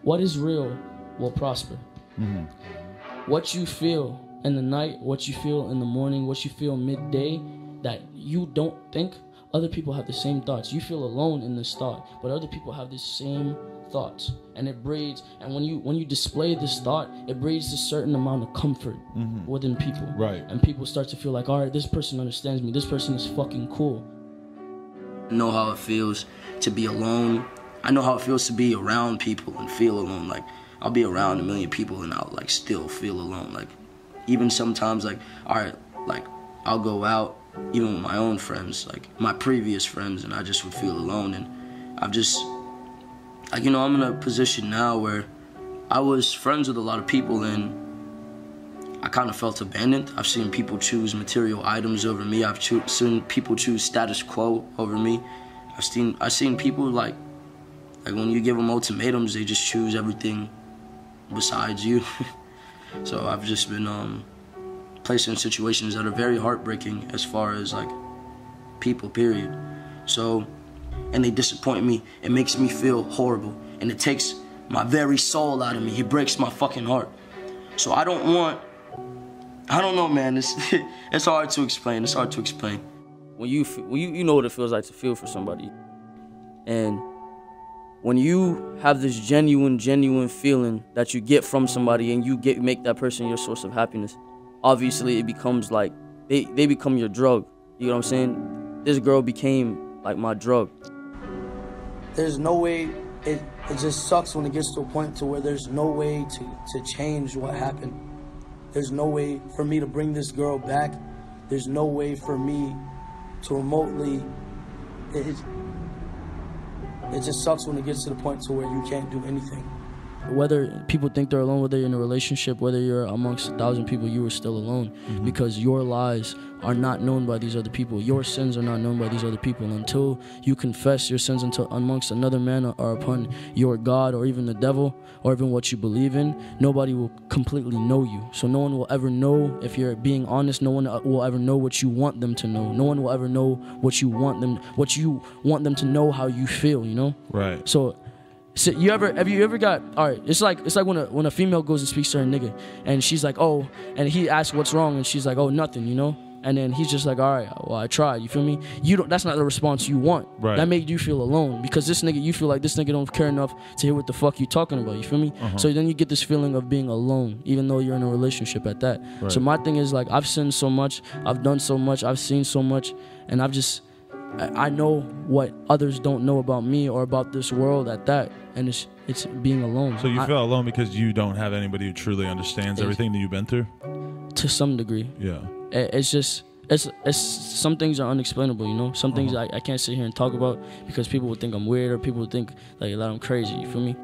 what is real will prosper. What you feel in the night, what you feel in the morning, what you feel midday, that you don't think, other people have the same thoughts. You feel alone in this thought, but other people have the same thoughts, and it breeds. And when you display this thought, it breeds a certain amount of comfort within people. Right. And people start to feel like, all right, this person understands me. This person is fucking cool. I know how it feels to be alone. I know how it feels to be around people and feel alone. Like, I'll be around a million people and I'll like still feel alone. Like, even sometimes, like, all right, like I'll go out even with my own friends, like my previous friends, and I just would feel alone. And I've just, like, you know, I'm in a position now where I was friends with a lot of people and I kind of felt abandoned. I've seen people choose material items over me. I've seen people choose status quo over me. I've seen people like when you give them ultimatums, they just choose everything besides you. So I've just been placed in situations that are very heartbreaking as far as like people, period. So, and they disappoint me. It makes me feel horrible, and it takes my very soul out of me. It breaks my fucking heart. So I don't know, man. It's hard to explain. It's hard to explain. When you know what it feels like to feel for somebody, and when you have this genuine feeling that you get from somebody, and you make that person your source of happiness, obviously it becomes like they become your drug. You know what I'm saying? This girl became like my drug. There's no way. It just sucks when it gets to a point to where there's no way to change what happened. There's no way for me to bring this girl back. There's no way for me to remotely. It just sucks when it gets to the point to where you can't do anything. Whether people think they're alone, whether you're in a relationship, whether you're amongst 1,000 people, you are still alone, because your lies are not known by these other people. Your sins are not known by these other people. Until you confess your sins amongst another man or upon your God or even the devil or even what you believe in, nobody will completely know you. So no one will ever know if you're being honest. No one will ever know what you want them to know. No one will ever know what you want them to know, how you feel, you know? Right. So have you ever got, all right, it's like when a female goes and speaks to her nigga and she's like, oh, and he asks what's wrong and she's like, oh, nothing, you know? And then he's just like, all right, well, I tried, you feel me? That's not the response you want. Right. That made you feel alone, because this nigga, you feel like this nigga don't care enough to hear what the fuck you talking about, you feel me? So then you get this feeling of being alone, even though you're in a relationship at that. Right. So my thing is, like, I've sinned so much, I've done so much, I've seen so much, and I know what others don't know about me or about this world at that, and it's being alone. So you feel alone because you don't have anybody who truly understands everything that you've been through? To some degree. Yeah. It's just, it's some things are unexplainable, you know? Some things I can't sit here and talk about because people would think I'm weird, or people would think like that I'm crazy, you feel me?